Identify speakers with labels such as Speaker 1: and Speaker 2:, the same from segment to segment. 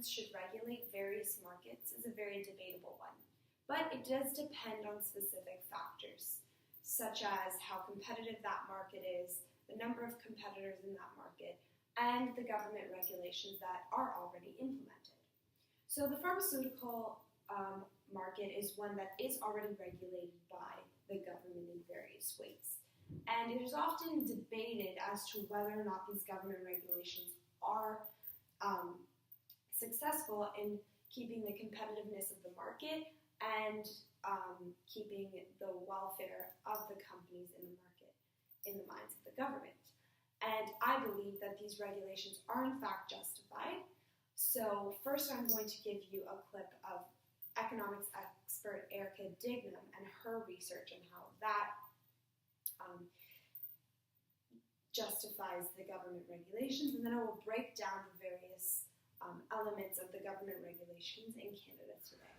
Speaker 1: governments should regulate various markets is a very debatable one, but it does depend on specific factors, such as how competitive that market is, the number of competitors in that market, and the government regulations that are already implemented. So the pharmaceutical market is one that is already regulated by the government in various ways. And it is often debated as to whether or not these government regulations are successful in keeping the competitiveness of the market and keeping the welfare of the companies in the market in the minds of the government. And I believe that these regulations are in fact justified. So first I'm going to give you a clip of economics expert Erica Dignam and her research on how that justifies the government regulations, and then I will break down the various elements of the government regulations in Canada today.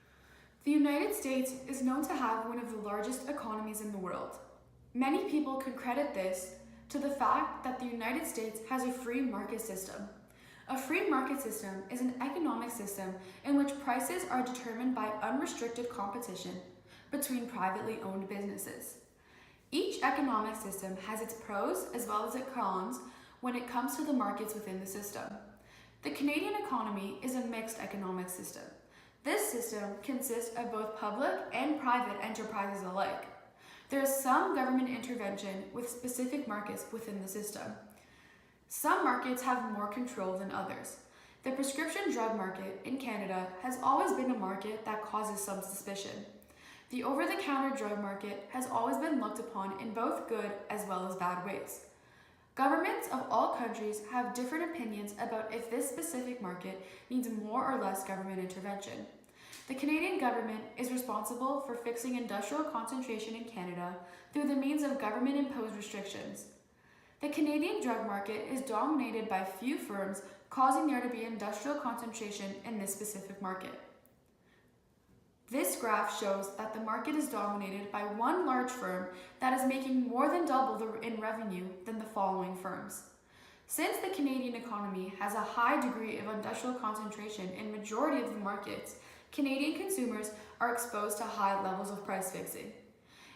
Speaker 2: The United States is known to have one of the largest economies in the world. Many people can credit this to the fact that the United States has a free market system. A free market system is an economic system in which prices are determined by unrestricted competition between privately owned businesses. Each economic system has its pros as well as its cons when it comes to the markets within the system. The Canadian economy is a mixed economic system. This system consists of both public and private enterprises alike. There is some government intervention with specific markets within the system. Some markets have more control than others. The prescription drug market in Canada has always been a market that causes some suspicion. The over-the-counter drug market has always been looked upon in both good as well as bad ways. Governments of all countries have different opinions about if this specific market needs more or less government intervention. The Canadian government is responsible for fixing industrial concentration in Canada through the means of government-imposed restrictions. The Canadian drug market is dominated by few firms, causing there to be industrial concentration in this specific market. This graph shows that the market is dominated by one large firm that is making more than double in revenue than the following firms. Since the Canadian economy has a high degree of industrial concentration in majority of the markets, Canadian consumers are exposed to high levels of price fixing.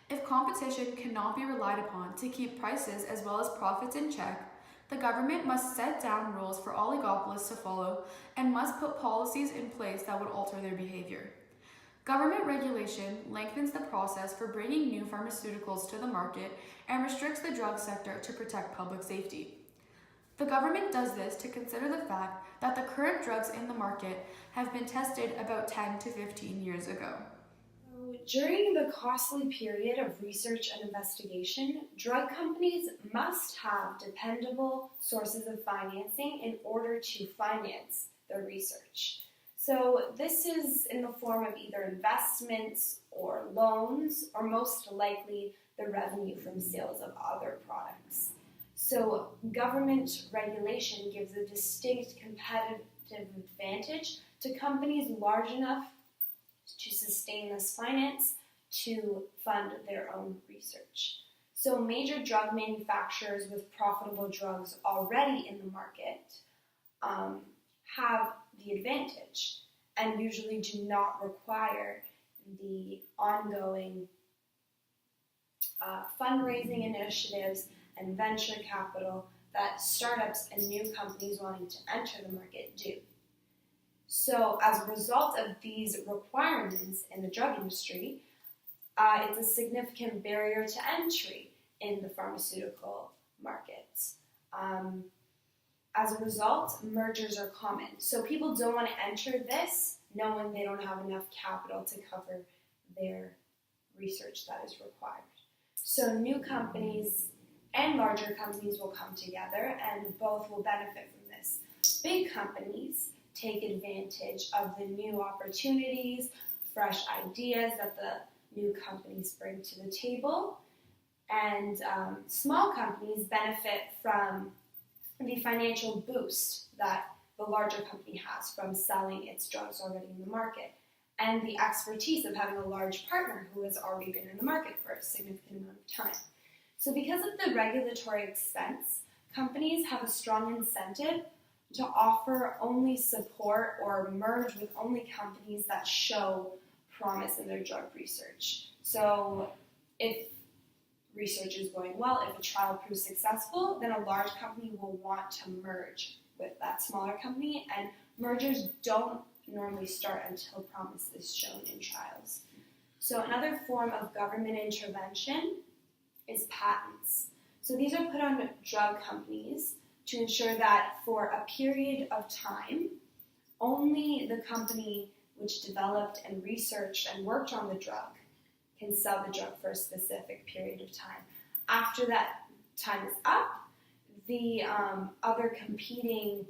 Speaker 2: If competition cannot be relied upon to keep prices as well as profits in check, the government must set down rules for oligopolists to follow and must put policies in place that would alter their behavior. Government regulation lengthens the process for bringing new pharmaceuticals to the market and restricts the drug sector to protect public safety. The government does this to consider the fact that the current drugs in the market have been tested about 10 to 15 years ago.
Speaker 1: During the costly period of research and investigation, drug companies must have dependable sources of financing in order to finance their research. So this is in the form of either investments or loans, or most likely the revenue from sales of other products. So government regulation gives a distinct competitive advantage to companies large enough to sustain this finance to fund their own research. So major drug manufacturers with profitable drugs already in the market have the advantage and usually do not require the ongoing fundraising initiatives and venture capital that startups and new companies wanting to enter the market do. So as a result of these requirements in the drug industry, it's a significant barrier to entry in the pharmaceutical market. As a result, mergers are common. So people don't want to enter this knowing they don't have enough capital to cover their research that is required. So new companies and larger companies will come together and both will benefit from this. Big companies take advantage of the new opportunities, fresh ideas that the new companies bring to the table, and small companies benefit from the financial boost that the larger company has from selling its drugs already in the market, and the expertise of having a large partner who has already been in the market for a significant amount of time. So because of the regulatory expense, companies have a strong incentive to offer only support or merge with only companies that show promise in their drug research. So if research is going well, if a trial proves successful, then a large company will want to merge with that smaller company, and mergers don't normally start until promise is shown in trials. So another form of government intervention is patents. So these are put on drug companies to ensure that for a period of time, only the company which developed and researched and worked on the drug can sell the drug for a specific period of time. After that time is up, the other competing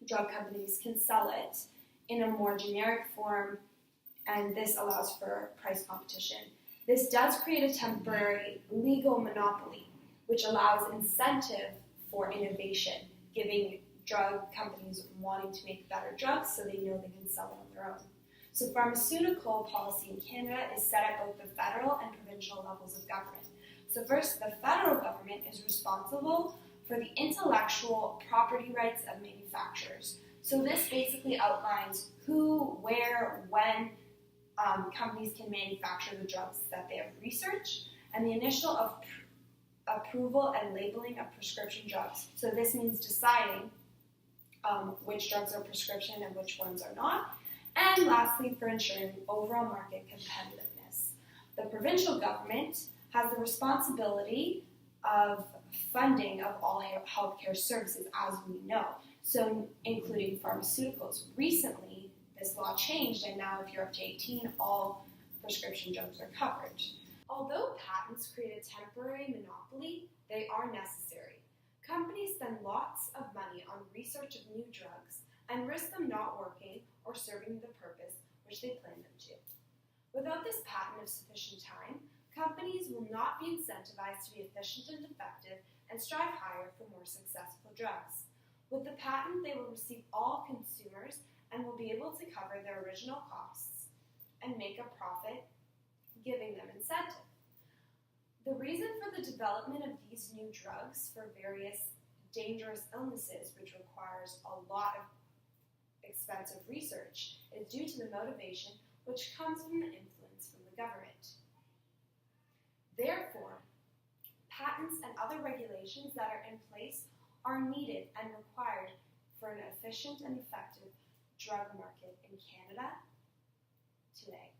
Speaker 1: drug companies can sell it in a more generic form, and this allows for price competition. This does create a temporary legal monopoly, which allows incentive for innovation, giving drug companies wanting to make better drugs so they know they can sell it on their own. So pharmaceutical policy in Canada is set at both the federal and provincial levels of government. So first, the federal government is responsible for the intellectual property rights of manufacturers. So this basically outlines who, where, when companies can manufacture the drugs that they have researched, and the initial approval and labeling of prescription drugs. So this means deciding which drugs are prescription and which ones are not. And lastly, for ensuring overall market competitiveness. The provincial government has the responsibility of funding of all healthcare services, as we know, so including pharmaceuticals. Recently, this law changed, and now if you're up to 18, all prescription drugs are covered. Although patents create a temporary monopoly, they are necessary. Companies spend lots of money on research of new drugs and risk them not working or serving the purpose which they plan them to. Without this patent of sufficient time, companies will not be incentivized to be efficient and effective and strive higher for more successful drugs. With the patent, they will receive all consumers and will be able to cover their original costs and make a profit, giving them incentive. The reason for the development of these new drugs for various dangerous illnesses, which requires a lot of expensive research, is due to the motivation which comes from the influence from the government. Therefore, patents and other regulations that are in place are needed and required for an efficient and effective drug market in Canada today.